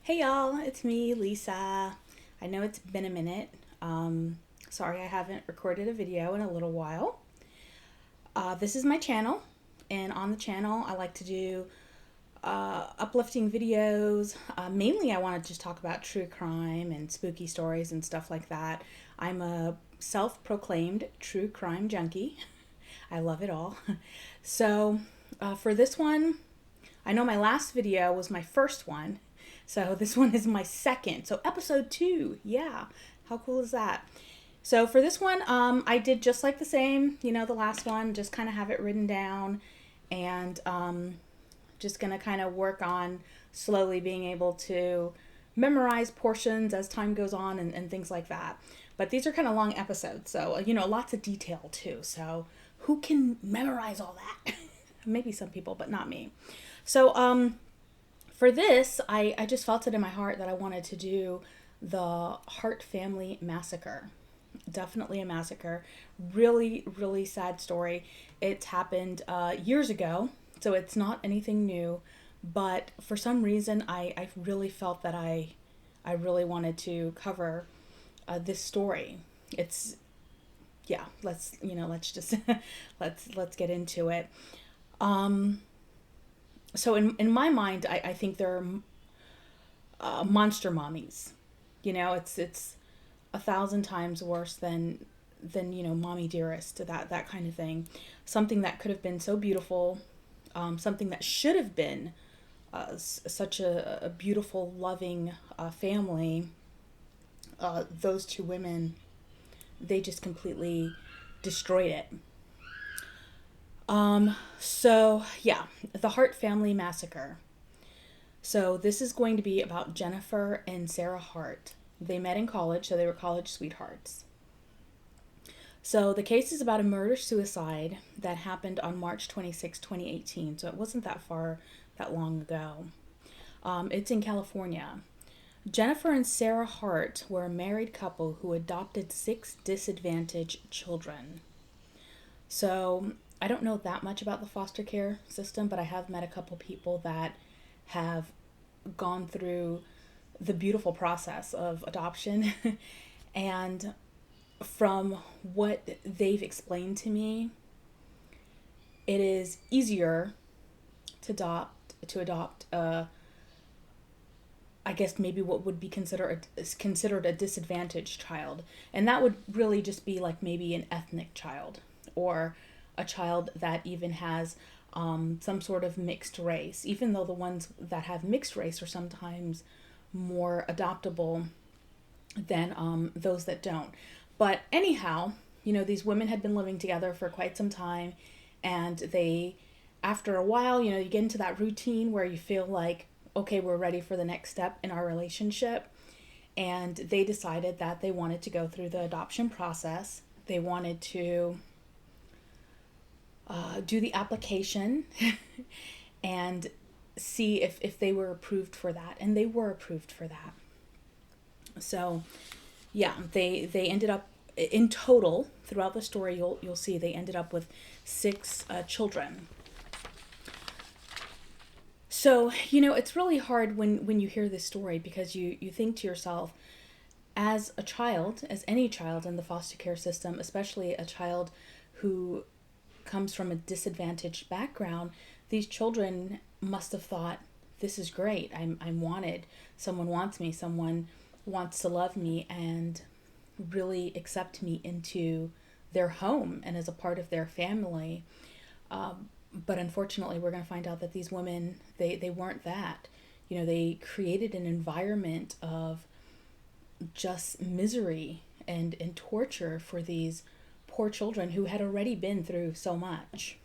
Hey y'all, it's me, Lisa. I know it's been a minute. Sorry I haven't recorded a video in a little while. This is my channel, and on the channel, I like to do uplifting videos. Mainly, I want to just talk about true crime and spooky stories and stuff like that. I'm a self proclaimed true crime junkie. I love it all. So, for this one, I know my last video was my first one, so this one is my second. So episode 2, yeah, how cool is that? So for this one, I did just like the same, the last one, just kind of have it written down, and just gonna kind of work on slowly being able to memorize portions as time goes on and things like that. But these are kind of long episodes, so lots of detail too. So who can memorize all that? Maybe some people, but not me. So for this, I just felt it in my heart that I wanted to do the Hart family massacre. Definitely a massacre. Really, really sad story. It happened years ago, so it's not anything new. But for some reason, I really felt that I really wanted to cover this story. It's yeah. Let's just let's get into it. Um, so in my mind, I think they're monster mommies. It's a thousand times worse than mommy dearest, that kind of thing. Something that could have been so beautiful, something that should have been such a beautiful, loving family. Those two women, they just completely destroyed it. So yeah, the Hart family massacre. So this is going to be about Jennifer and Sarah Hart. They met in college, so they were college sweethearts. So the case is about a murder suicide that happened on March 26, 2018. So it wasn't that long ago. It's in California. Jennifer and Sarah Hart were a married couple who adopted 6 disadvantaged children. So I don't know that much about the foster care system, but I have met a couple people that have gone through the beautiful process of adoption. And from what they've explained to me, it is easier to adopt I guess maybe what would be considered a disadvantaged child, and that would really just be like maybe an ethnic child, or a child that even has some sort of mixed race. Even though the ones that have mixed race are sometimes more adoptable than those that don't. But anyhow, these women had been living together for quite some time, and they, after a while, you get into that routine where you feel like, okay, we're ready for the next step in our relationship. And they decided that they wanted to go through the adoption process. They wanted to do the application and see if they were approved for that. And they were approved for that. So yeah, they ended up, in total throughout the story, you'll see they ended up with 6 children. So it's really hard when you hear this story, because you think to yourself, as a child, as any child in the foster care system, especially a child who comes from a disadvantaged background, these children must have thought, this is great. I'm wanted. Someone wants me. Someone wants to love me and really accept me into their home and as a part of their family. But unfortunately, we're going to find out that these women, they weren't that. They created an environment of just misery and torture for these poor children who had already been through so much.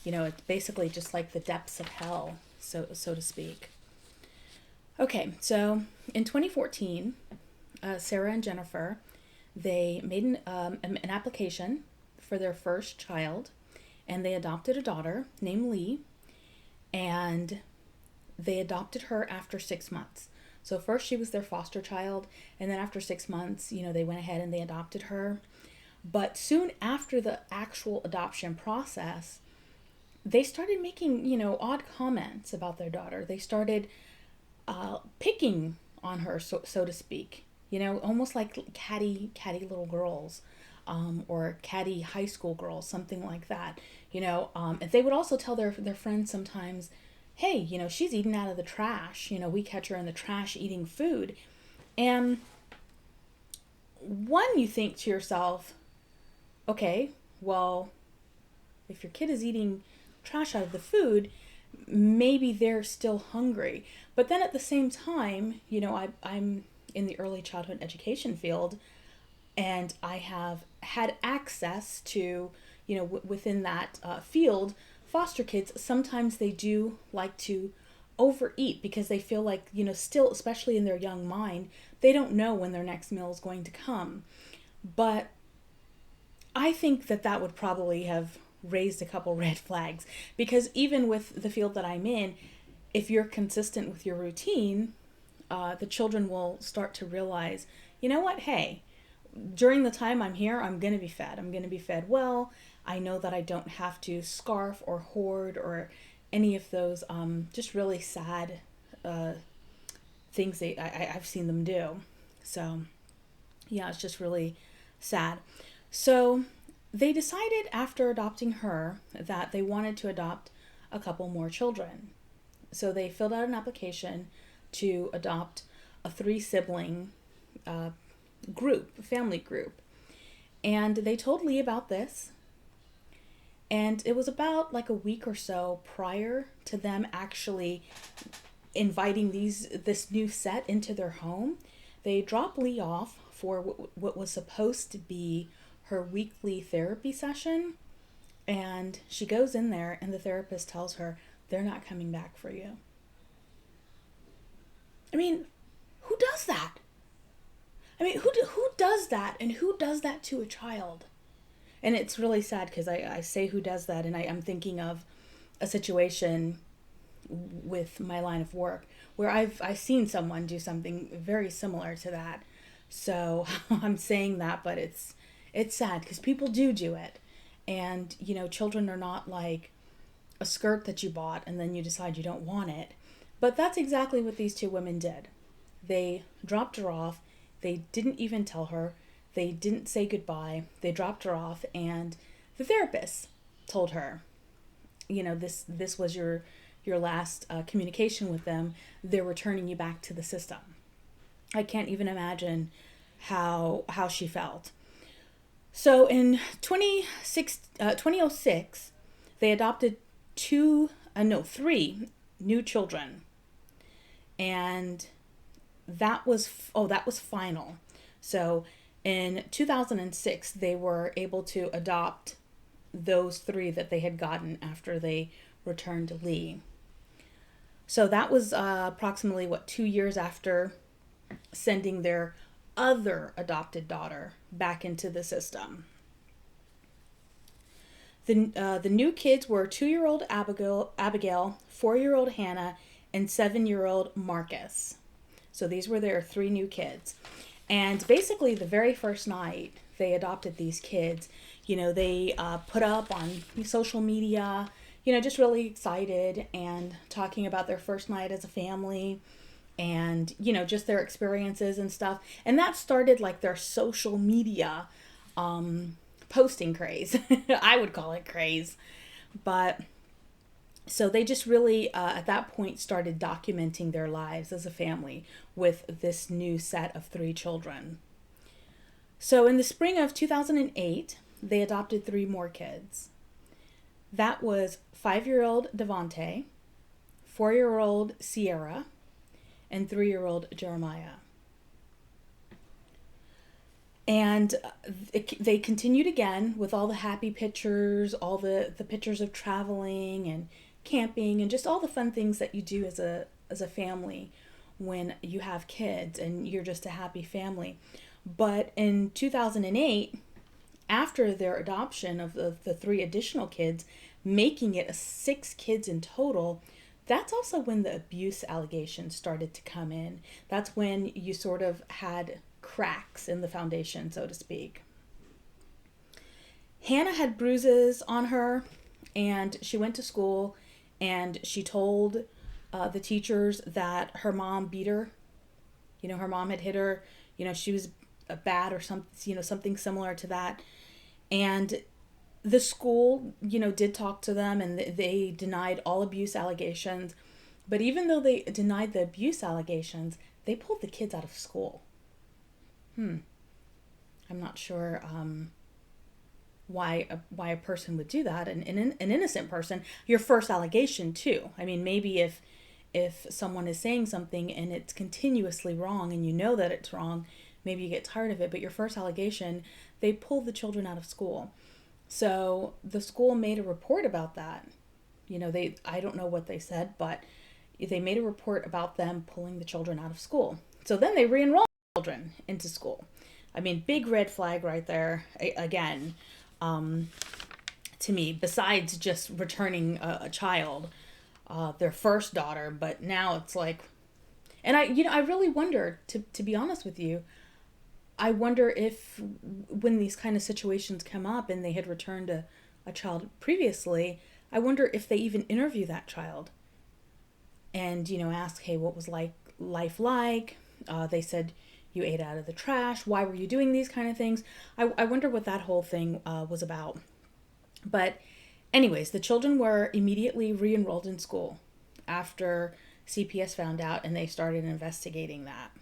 It's basically just like the depths of hell, so to speak. Okay, so in 2014, Sarah and Jennifer, they made an application for their first child, and they adopted a daughter named Lee, and they adopted her after 6 months. So first she was their foster child, and then after 6 months, they went ahead and they adopted her. But soon after the actual adoption process, they started making, odd comments about their daughter. They started picking on her, so to speak. Almost like catty little girls, or catty high school girls, something like that. And they would also tell their friends sometimes, hey, she's eating out of the trash. We catch her in the trash eating food. And one, you think to yourself, okay, well, if your kid is eating trash out of the food, maybe they're still hungry. But then at the same time, I'm in the early childhood education field, and I have had access to, within that field, foster kids. Sometimes they do like to overeat because they feel like, still, especially in their young mind, they don't know when their next meal is going to come. But I think that would probably have raised a couple red flags, because even with the field that I'm in, if you're consistent with your routine, the children will start to realize, you know what, hey, during the time I'm here, I'm going to be fed. I'm going to be fed well. I know that I don't have to scarf or hoard or any of those just really sad things I've seen them do. So, yeah, it's just really sad. So they decided after adopting her that they wanted to adopt a couple more children. So they filled out an application to adopt a 3-sibling family group. And they told Lee about this. And it was about like a week or so prior to them actually inviting this new set into their home. They dropped Lee off for what was supposed to be her weekly therapy session. And she goes in there and the therapist tells her, they're not coming back for you. I mean, who does that? I mean, who does that, and who does that to a child? And it's really sad because I say who does that, and I'm thinking of a situation with my line of work where I've seen someone do something very similar to that. So I'm saying that, but it's sad because people do it. And, children are not like a skirt that you bought and then you decide you don't want it. But that's exactly what these 2 women did. They dropped her off. They didn't even tell her. They didn't say goodbye. They dropped her off, and the therapist told her, this was your last communication with them. They're returning you back to the system. I can't even imagine how she felt. So in 2006, they adopted 3 new children. And that was final. So in 2006, they were able to adopt those 3 that they had gotten after they returned to Lee. So that was approximately 2 years after sending their other adopted daughter back into the system. The new kids were 2-year-old Abigail, 4-year-old Hannah, and 7-year-old Marcus. So these were their 3 new kids. And basically the very first night they adopted these kids, they put up on social media, just really excited and talking about their first night as a family and, just their experiences and stuff. And that started like their social media posting craze. I would call it craze. But so they just really, at that point, started documenting their lives as a family with this new set of 3 children. So in the spring of 2008, they adopted 3 more kids. That was 5-year-old Devonte, 4-year-old Sierra, and 3-year-old Jeremiah. And they continued again with all the happy pictures, all the pictures of traveling and camping and just all the fun things that you do as a family when you have kids and you're just a happy family. But in 2008, after their adoption of the 3 additional kids, making it 6 kids in total, that's also when the abuse allegations started to come in. That's when you sort of had cracks in the foundation, so to speak. Hannah had bruises on her, and she went to school, and she told the teachers that her mom beat her. Her mom had hit her. She was bad or something, something similar to that. And the school, did talk to them, and they denied all abuse allegations. But even though they denied the abuse allegations, they pulled the kids out of school. I'm not sure why a person would do that. And an innocent person, your first allegation too. I mean, maybe if someone is saying something and it's continuously wrong and you know that it's wrong, maybe you get tired of it. But your first allegation, they pulled the children out of school. So the school made a report about that. I don't know what they said, but they made a report about them pulling the children out of school. So then they re-enrolled children into school. I mean, big red flag right there. Again, to me, besides just returning a child, their first daughter, but now it's like, and I really wonder, to be honest with you, I wonder if when these kind of situations come up and they had returned a child previously, I wonder if they even interview that child and, ask, hey, what was life like? They said you ate out of the trash. Why were you doing these kind of things? I wonder what that whole thing was about. But anyways, the children were immediately re-enrolled in school after CPS found out, and they started investigating that.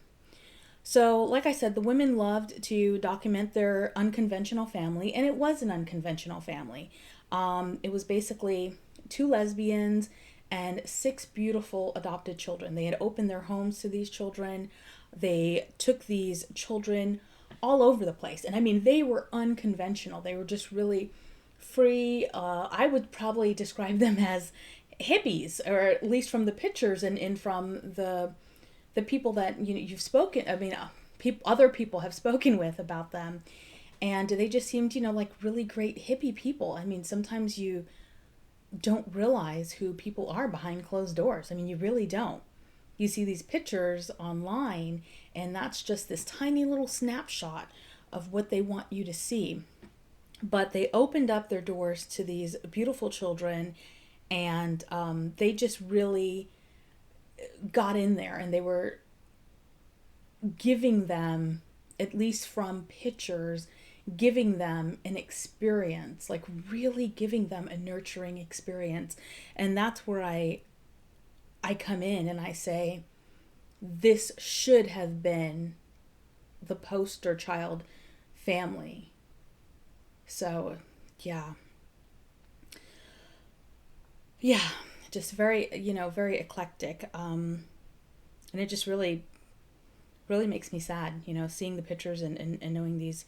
So, like I said, the women loved to document their unconventional family, and it was an unconventional family. It was basically 2 lesbians and 6 beautiful adopted children. They had opened their homes to these children. They took these children all over the place. And I mean, they were unconventional. They were just really free. I would probably describe them as hippies, or at least from the pictures and from the people that you've spoken. I mean, other people have spoken with about them, and they just seemed like really great hippie people. I mean, sometimes you don't realize who people are behind closed doors. I mean, you really don't. You see these pictures online, and that's just this tiny little snapshot of what they want you to see. But they opened up their doors to these beautiful children, and they just really got in there, and they were giving them, at least from pictures, giving them an experience, like really giving them a nurturing experience. And that's where I come in and I say, this should have been the poster child family. So yeah, just very, very eclectic. And it just really makes me sad, seeing the pictures and knowing these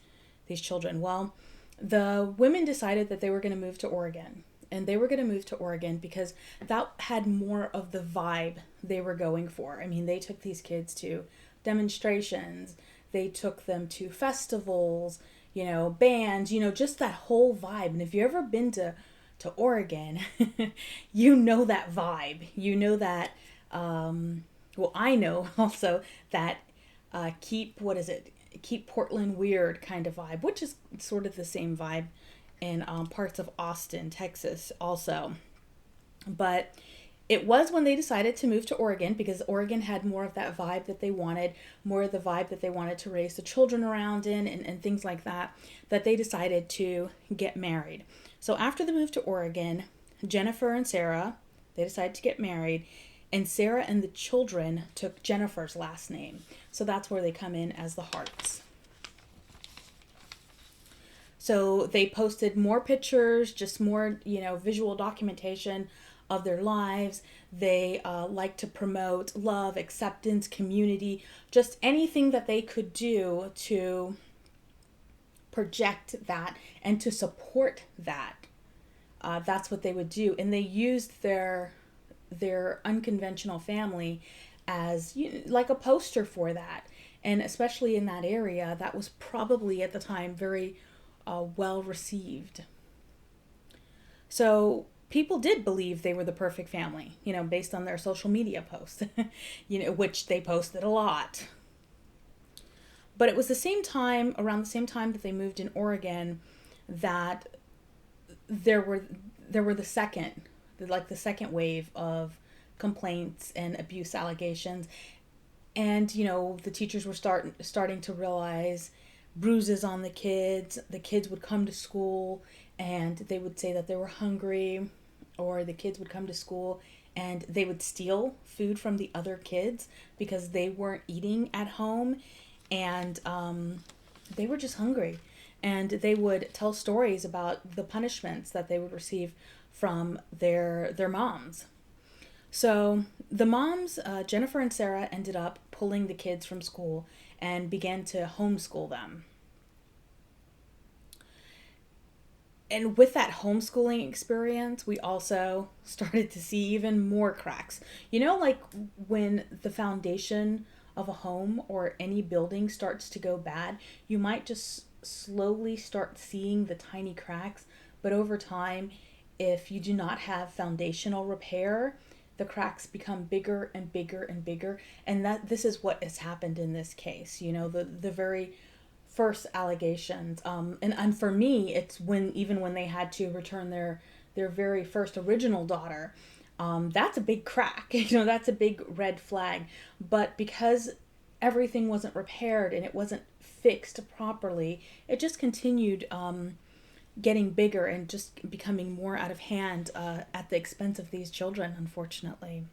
children. Well, the women decided that they were going to move to Oregon. And they were going to move to Oregon because that had more of the vibe they were going for. I mean, they took these kids to demonstrations. They took them to festivals, bands, just that whole vibe. And if you've ever been to Oregon, you know that vibe. You know that, well, I know also that keep Portland weird kind of vibe, which is sort of the same vibe in parts of Austin, Texas also. But it was when they decided to move to Oregon, because Oregon had more of that vibe that they wanted, more of the vibe that they wanted to raise the children around in, and things like that, that they decided to get married. So after the move to Oregon, Jennifer and Sarah, they decided to get married, and Sarah and the children took Jennifer's last name. So that's where they come in as the Harts. So they posted more pictures, just more, visual documentation of their lives. They like to promote love, acceptance, community, just anything that they could do to project that and to support that. That's what they would do. And they used their unconventional family as like a poster for that. And especially in that area, that was probably at the time very well received. So people did believe they were the perfect family, based on their social media posts, which they posted a lot. But it was around the same time that they moved in Oregon, that there were the second wave of complaints and abuse allegations. And, the teachers were starting to realize bruises on the kids. The kids would come to school and they would say that they were hungry, or the kids would come to school and they would steal food from the other kids because they weren't eating at home, and they were just hungry. And they would tell stories about the punishments that they would receive from their moms. So the moms, Jennifer and Sarah, ended up pulling the kids from school and began to homeschool them. And with that homeschooling experience, we also started to see even more cracks. Like when the foundation of a home or any building starts to go bad, you might just slowly start seeing the tiny cracks. But over time, if you do not have foundational repair, the cracks become bigger and bigger and bigger. And this is what has happened in this case. The very first allegations, and for me, it's when they had to return their very first original daughter. That's a big crack. That's a big red flag. But because everything wasn't repaired and it wasn't fixed properly, it just continued getting bigger and just becoming more out of hand at the expense of these children, unfortunately.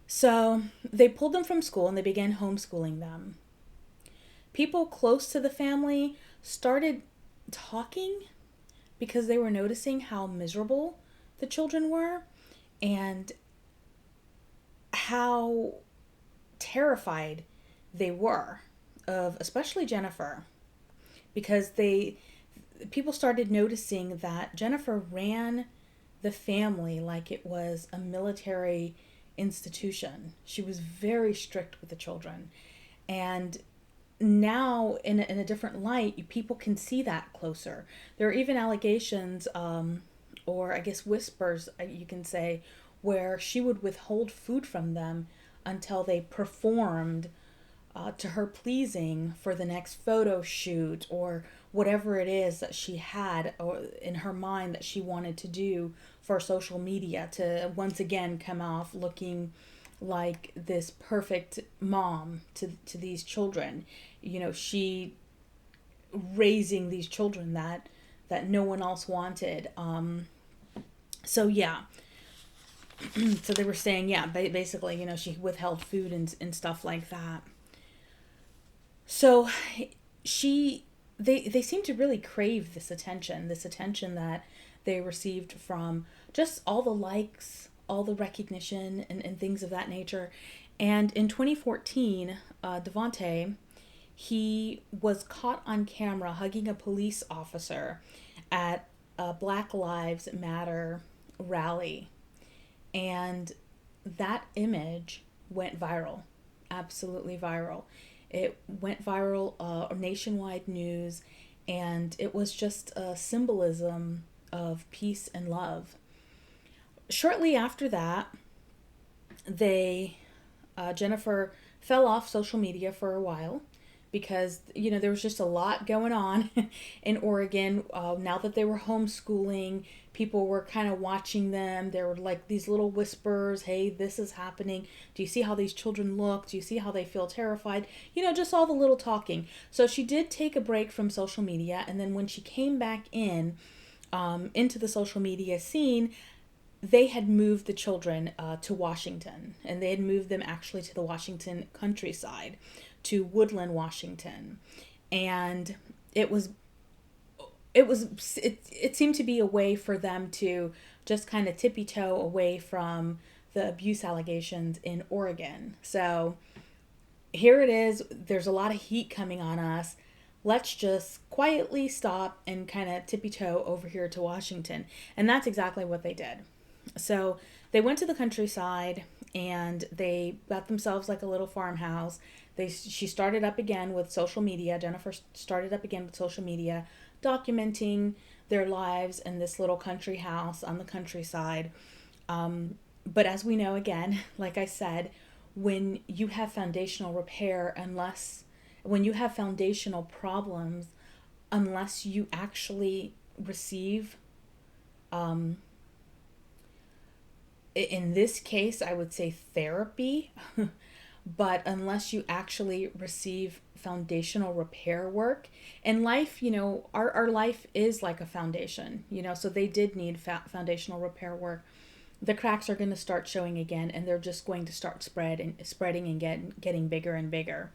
So they pulled them from school and they began homeschooling them. People close to the family started talking because they were noticing how miserable the children were and how terrified they were of, especially Jennifer, because people started noticing that Jennifer ran the family like it was a military institution. She was very strict with the children. And now, in a different light, people can see that closer. There are even allegations, or I guess whispers, you can say, where she would withhold food from them until they performed to her pleasing for the next photo shoot or whatever it is that she had or in her mind that she wanted to do for social media, to once again come off looking like this perfect mom to these children. She raising these children that no one else wanted. So yeah. So they were saying, yeah, basically, she withheld food and stuff like that. So they seem to really crave this attention that they received from just all the likes, all the recognition, and things of that nature. And in 2014, Devontae, he was caught on camera hugging a police officer at a Black Lives Matter rally. And that image went viral, absolutely viral. It went viral, nationwide news, and it was just a symbolism of peace and love. Shortly after that, Jennifer fell off social media for a while because, there was just a lot going on in Oregon. Now that they were homeschooling, people were kind of watching them. There were like these little whispers, hey, this is happening. Do you see how these children look? Do you see how they feel terrified? Just all the little talking. So she did take a break from social media. And then when she came back into the social media scene, they had moved the children to Washington, and they had moved them actually to the Washington countryside, to Woodland, Washington. And it seemed to be a way for them to just kind of tippy-toe away from the abuse allegations in Oregon. So here it is. There's a lot of heat coming on us. Let's just quietly stop and kind of tippy-toe over here to Washington. And that's exactly what they did. So they went to the countryside and they got themselves like a little farmhouse. She started up again with social media. Jennifer started up again with social media, documenting their lives in this little country house on the countryside. But as we know, again, like I said, when you have foundational repair, when you have foundational problems, unless you actually receive In this case, I would say therapy, but unless you actually receive foundational repair work in life, our life is like a foundation, so they did need foundational repair work. The cracks are going to start showing again, and they're just going to start spreading and getting bigger and bigger.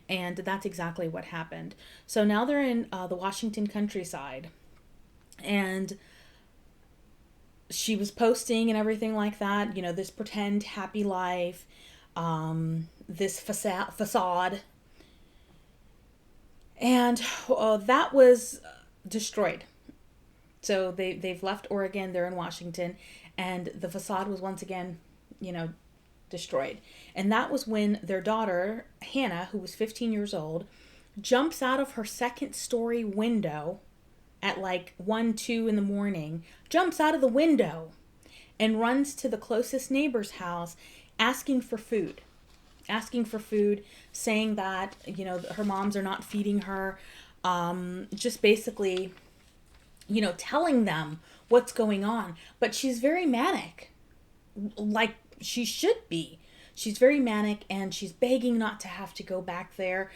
And that's exactly what happened. So now they're in the Washington countryside, and she was posting and everything like that, this pretend happy life, this facade. And that was destroyed. So they've left Oregon, they're in Washington, and the facade was once again, destroyed. And that was when their daughter, Hannah, who was 15 years old, jumps out of her second story window at like 1, 2 in the morning, jumps out of the window and runs to the closest neighbor's house asking for food. Saying that, her moms are not feeding her. Just basically, telling them what's going on. But she's very manic, like she should be. She's very manic, and she's begging not to have to go back there.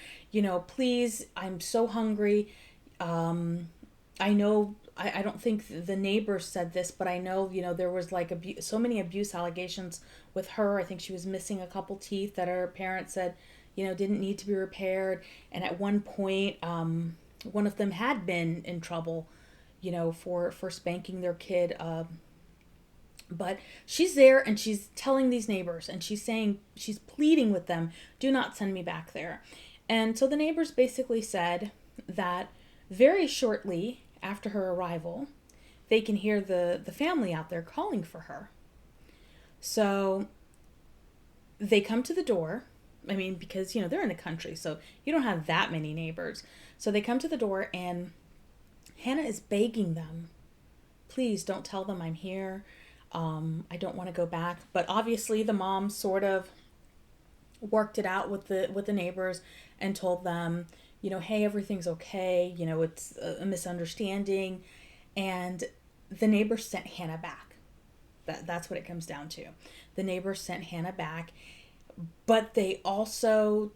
Please, I'm so hungry. I know, I don't think the neighbors said this, but I know, there was like so many abuse allegations with her. I think she was missing a couple teeth that her parents said, didn't need to be repaired. And at one point, one of them had been in trouble, for spanking their kid. But she's there, and she's telling these neighbors, and she's pleading with them, do not send me back there. And so the neighbors basically said that very shortly after her arrival, they can hear the family out there calling for her. So they come to the door. I mean, because, they're in the country, so you don't have that many neighbors. So they come to the door, and Hannah is begging them, please don't tell them I'm here. I don't want to go back. But obviously the mom sort of worked it out with the neighbors and told them, hey, everything's okay. It's a misunderstanding. And the neighbors sent Hannah back. That's what it comes down to. The neighbors sent Hannah back, but they also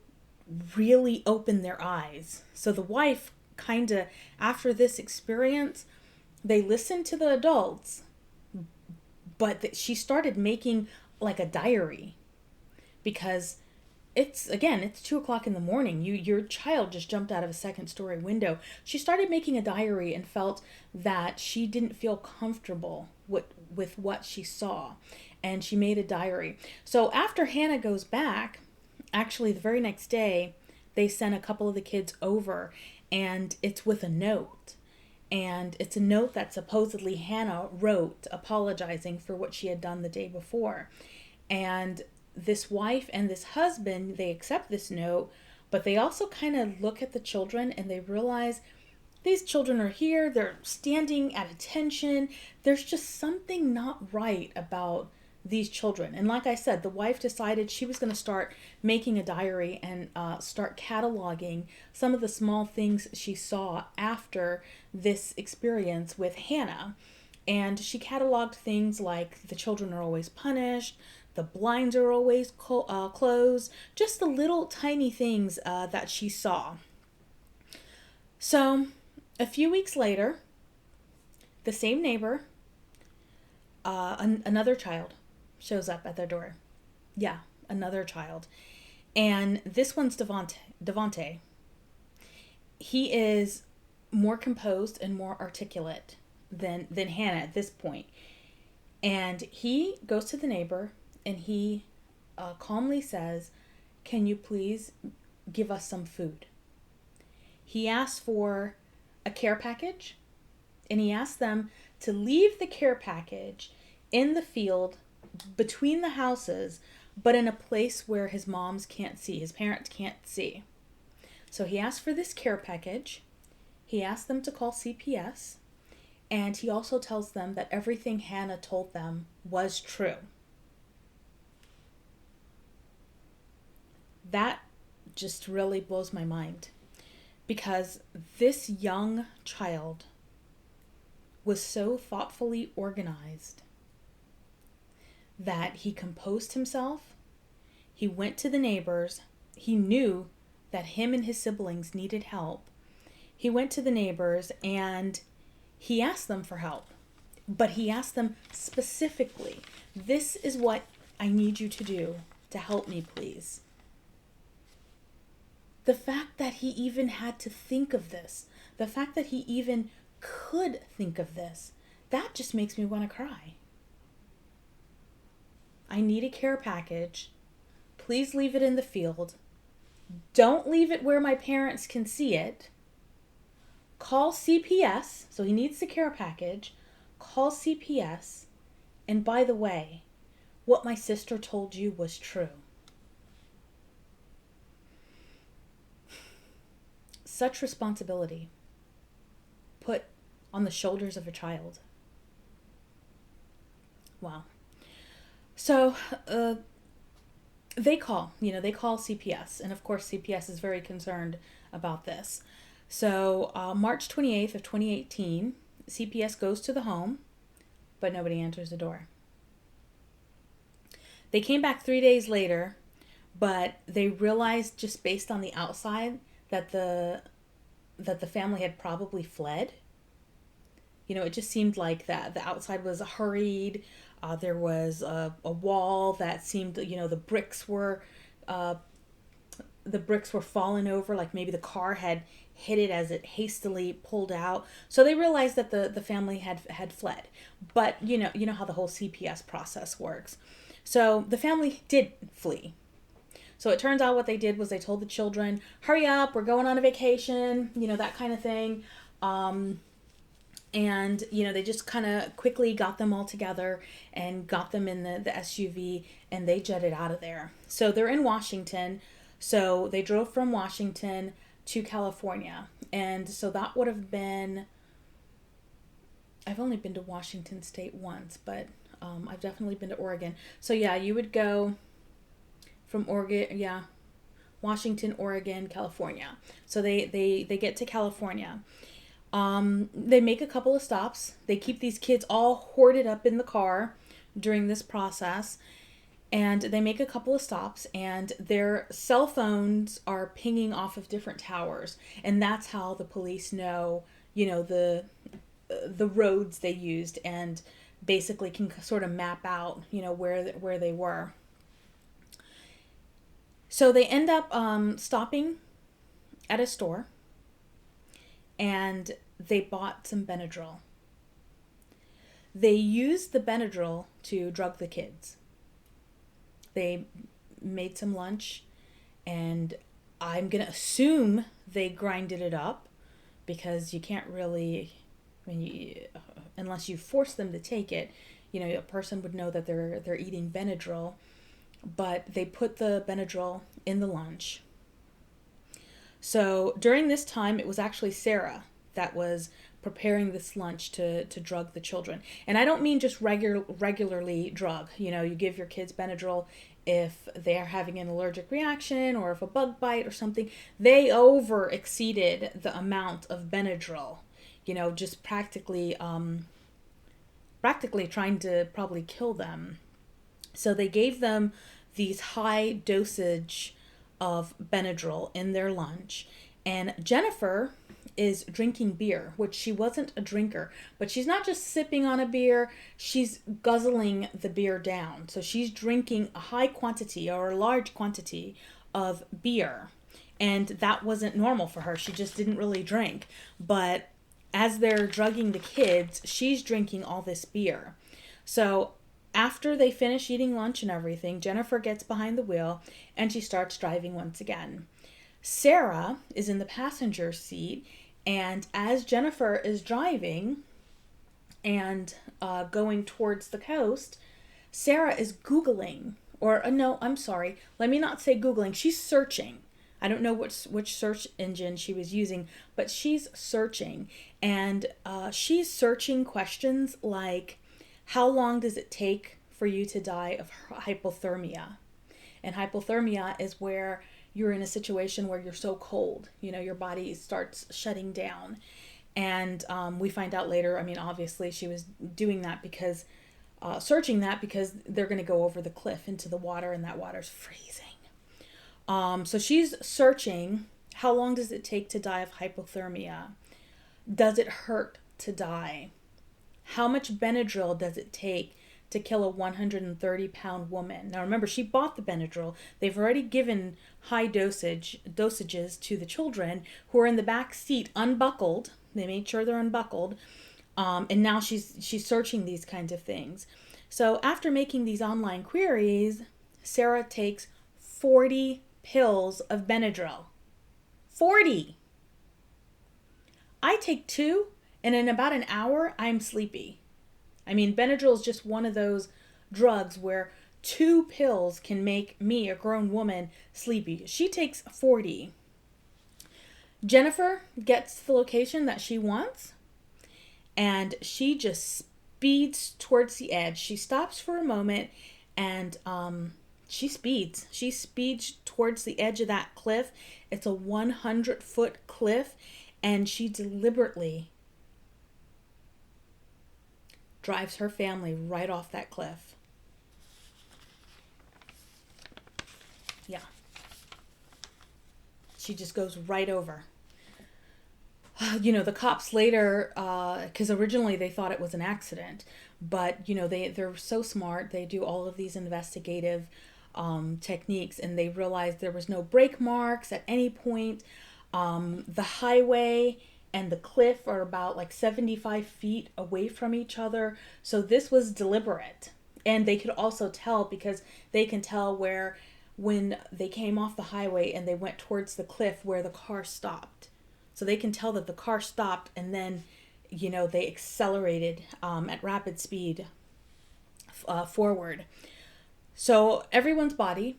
really opened their eyes. So the wife kind of, after this experience, they listened to the adults, but she started making like a diary, because it's 2:00 in the morning. Your child just jumped out of a second story window. She started making a diary and felt that she didn't feel comfortable with what she saw. And she made a diary. So after Hannah goes back, actually the very next day, they sent a couple of the kids over, and it's with a note. And it's a note that supposedly Hannah wrote apologizing for what she had done the day before. And this wife and this husband, they accept this note, but they also kind of look at the children, and they realize these children are here, they're standing at attention. There's just something not right about these children. And like I said, the wife decided she was going to start making a diary and start cataloging some of the small things she saw after this experience with Hannah. And she cataloged things like the children are always punished, the blinds are always closed, just the little tiny things that she saw. So a few weeks later, the same neighbor, another child shows up at their door. Yeah, another child. And this one's Devante. He is more composed and more articulate than Hannah at this point. And he goes to the neighbor, and he calmly says, can you please give us some food? He asks for a care package, and he asks them to leave the care package in the field between the houses, but in a place where his moms can't see, his parents can't see. So he asked for this care package. He asked them to call CPS, and he also tells them that everything Hannah told them was true. That just really blows my mind, because this young child was so thoughtfully organized that he composed himself. He went to the neighbors. He knew that him and his siblings needed help. He went to the neighbors and he asked them for help. But he asked them specifically, this is what I need you to do to help me, please. The fact that he even had to think of this, the fact that he even could think of this, that just makes me want to cry. I need a care package. Please leave it in the field. Don't leave it where my parents can see it. Call CPS. So he needs the care package. Call CPS. And by the way, what my sister told you was true. Such responsibility put on the shoulders of a child. Wow. So they call CPS. And of course, CPS is very concerned about this. So March 28th of 2018, CPS goes to the home, but nobody answers the door. They came back 3 days later, but they realized just based on the outside that the family had probably fled. It just seemed like that the outside was hurried. There was a wall that seemed, the bricks were falling over, like maybe the car had hit it as it hastily pulled out. So they realized that the family had fled. But you know how the whole CPS process works. So the family did flee. So it turns out what they did was they told the children, hurry up, we're going on a vacation, that kind of thing. And, they just kind of quickly got them all together and got them in the SUV, and they jetted out of there. So they're in Washington. So they drove from Washington to California. And so that would have been, I've only been to Washington State once, but I've definitely been to Oregon. So yeah, you would go from Oregon, Washington, Oregon, California. So they get to California. They make a couple of stops. They keep these kids all hoarded up in the car during this process. And they make a couple of stops, and their cell phones are pinging off of different towers. And that's how the police know, the roads they used, and basically can sort of map out, where they were. So they end up stopping at a store, and they bought some Benadryl. They used the Benadryl to drug the kids. They made some lunch, and I'm going to assume they grinded it up, because you can't really, unless you force them to take it, a person would know that they're eating Benadryl. But they put the Benadryl in the lunch. So during this time, it was actually Sarah that was preparing this lunch to drug the children. And I don't mean just regularly drug. You give your kids Benadryl if they are having an allergic reaction or if a bug bite or something. They over exceeded the amount of Benadryl, just practically trying to probably kill them. So they gave them these high dosage of Benadryl in their lunch. And Jennifer is drinking beer, which she wasn't a drinker, but she's not just sipping on a beer, she's guzzling the beer down. So she's drinking a high quantity or a large quantity of beer. And that wasn't normal for her. She just didn't really drink. But as they're drugging the kids, she's drinking all this beer. So after they finish eating lunch and everything, Jennifer gets behind the wheel and she starts driving once again. Sarah is in the passenger seat, and as Jennifer is driving and going towards the coast, Sarah is Googling, let me not say Googling, she's searching. I don't know which search engine she was using, but she's searching, and she's searching questions like, how long does it take for you to die of hypothermia? And hypothermia is where you're in a situation where you're so cold, your body starts shutting down. And we find out later, obviously she was doing that because searching that because they're going to go over the cliff into the water, and that water's freezing. So she's searching. How long does it take to die of hypothermia? Does it hurt to die? How much Benadryl does it take to kill a 130-pound woman? Now remember, she bought the Benadryl. They've already given high dosages to the children who are in the back seat, unbuckled. They made sure they're unbuckled. And now she's searching these kinds of things. So after making these online queries, Sarah takes 40 pills of Benadryl. 40! I take 2, and in about an hour, I'm sleepy. I mean, Benadryl is just one of those drugs where 2 pills can make me, a grown woman, sleepy. She takes 40. Jennifer gets the location that she wants, and she just speeds towards the edge. She stops for a moment, and she speeds. She speeds towards the edge of that cliff. It's a 100-foot cliff, and she deliberately drives her family right off that cliff. Yeah. She just goes right over. The cops later, because originally they thought it was an accident, but, they're so smart. They do all of these investigative techniques, and they realized there was no brake marks at any point. The highway and the cliff are about like 75 feet away from each other. So this was deliberate. And they could also tell, because they can tell where, when they came off the highway and they went towards the cliff, where the car stopped. So they can tell that the car stopped, and then, they accelerated at rapid speed forward. So everyone's body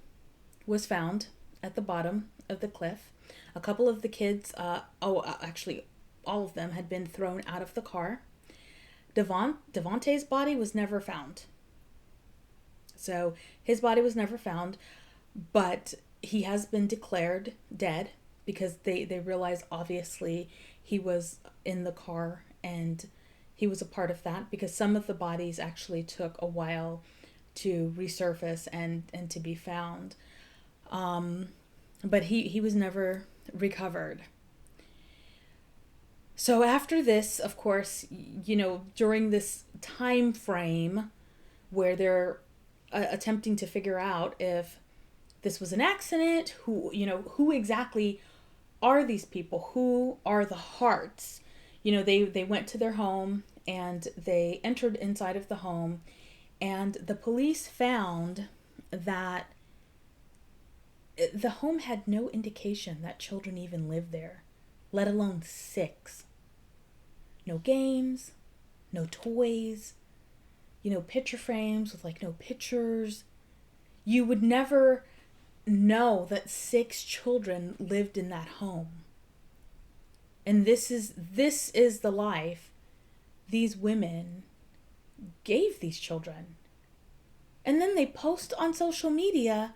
was found at the bottom of the cliff. A couple of the kids, actually all of them, had been thrown out of the car. Devontae's body was never found. So his body was never found, but he has been declared dead, because they realized obviously he was in the car and he was a part of that, because some of the bodies actually took a while to resurface and to be found. But he was never recovered. So after this, of course, during this time frame where they're attempting to figure out if this was an accident, who exactly are these people? Who are the Harts? They went to their home, and they entered inside of the home, and the police found that the home had no indication that children even lived there, let alone 6. No games, no toys, picture frames with no pictures. You would never know that 6 children lived in that home. And this is the life these women gave these children. And then they post on social media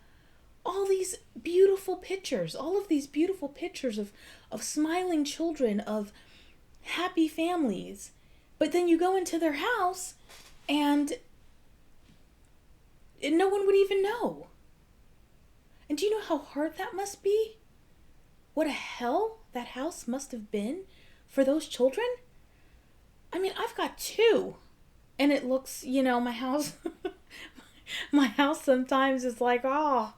all these beautiful pictures, all of these beautiful pictures of smiling children, of happy families. But then you go into their house and no one would even know. And do you know how hard that must be? What a hell that house must have been for those children? I mean, I've got 2. And it looks, my house, my house sometimes is like, oh.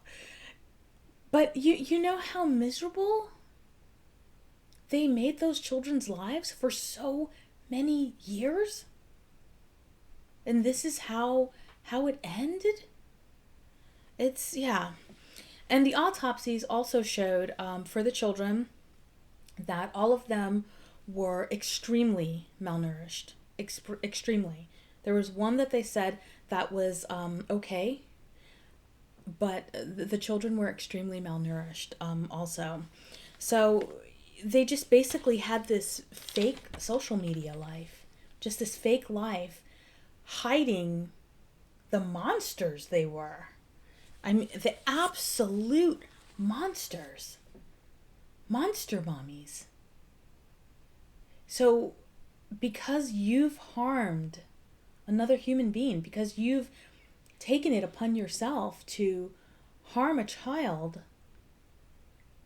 But you know how miserable they made those children's lives for so many years? And this is how it ended? It's, yeah. And the autopsies also showed, for the children, that all of them were extremely malnourished. Extremely. There was one that they said that was okay, but the children were extremely malnourished also. So they just basically had this fake social media life, just this fake life, hiding the monsters they were. I mean, the absolute monsters. Monster mommies. So, because you've harmed another human being because you've taken it upon yourself to harm a child.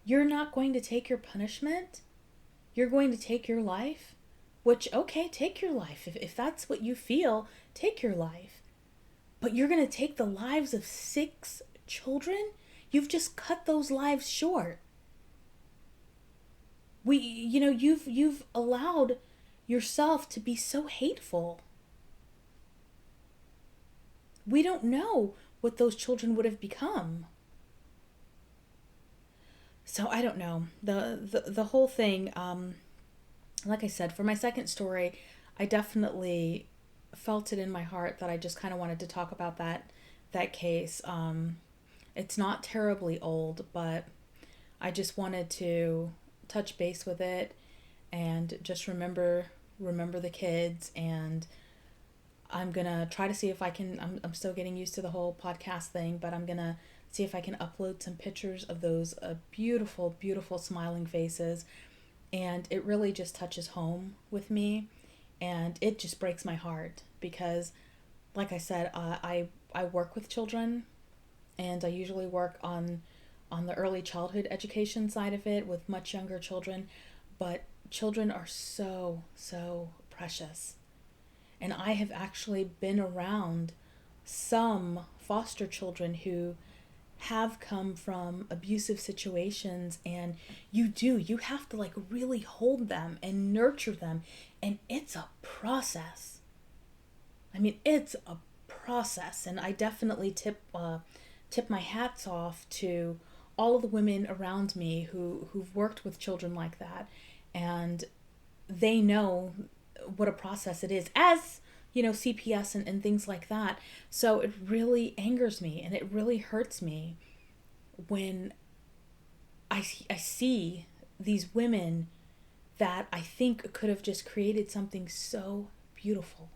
You're not going to take your punishment. You're going to take your life, which, okay, take your life. If that's what you feel, take your life. But you're going to take the lives of 6 children? You've just cut those lives short. You've allowed yourself to be so hateful. We don't know what those children would have become. So I don't know. The whole thing, like I said, for my second story, I definitely felt it in my heart that I just kind of wanted to talk about that case. It's not terribly old, but I just wanted to touch base with it and just remember the kids. And I'm gonna try to see if I can. I'm still getting used to the whole podcast thing, but I'm gonna see if I can upload some pictures of those beautiful, beautiful smiling faces. And it really just touches home with me, and it just breaks my heart because, like I said, I work with children, and I usually work on the early childhood education side of it with much younger children, but children are so, so precious. And I have actually been around some foster children who have come from abusive situations, and you have to like really hold them and nurture them, and it's a process. I mean, it's a process, and I definitely tip my hats off to all of the women around me who've worked with children like that, and they know what a process it is, as CPS and things like that. So it really angers me and it really hurts me when I see these women that I think could have just created something so beautiful.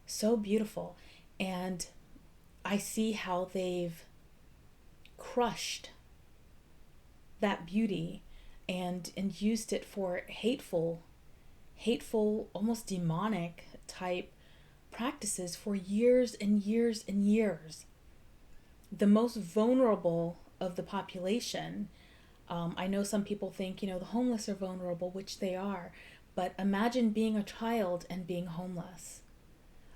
So beautiful. And I see how they've crushed that beauty and used it for hateful, almost demonic type practices for years and years and years. The most vulnerable of the population, I know some people think, the homeless are vulnerable, which they are, but imagine being a child and being homeless.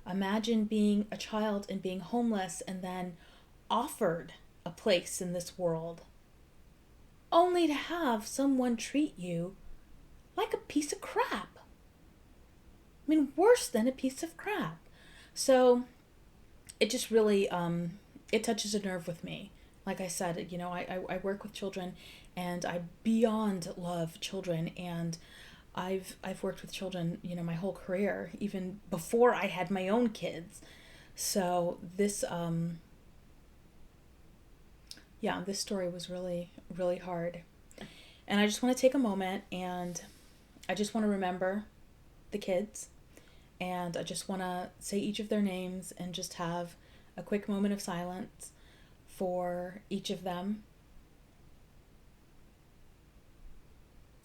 Imagine being a child and being homeless and then offered a place in this world, only to have someone treat you like a piece of crap. I mean, worse than a piece of crap. So it just really, it touches a nerve with me. Like I said, I work with children, and I beyond love children, and I've worked with children, my whole career, even before I had my own kids. So this, this story was really, really hard. And I just want to take a moment, and I just want to remember the kids, and I just want to say each of their names and just have a quick moment of silence for each of them.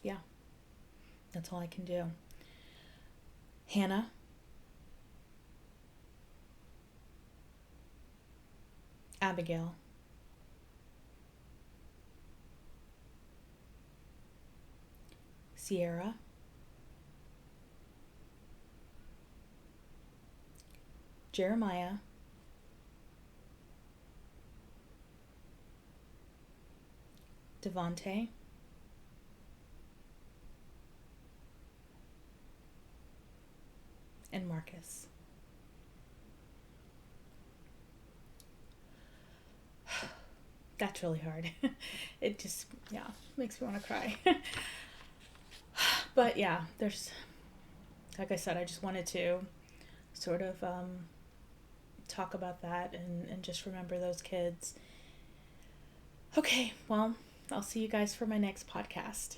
Yeah, that's all I can do. Hannah, Abigail, Sierra, Jeremiah, Devontae, and Marcus. That's really hard. It just, makes me want to cry. But yeah, like I said, I just wanted to sort of talk about that and just remember those kids. Okay, well, I'll see you guys for my next podcast.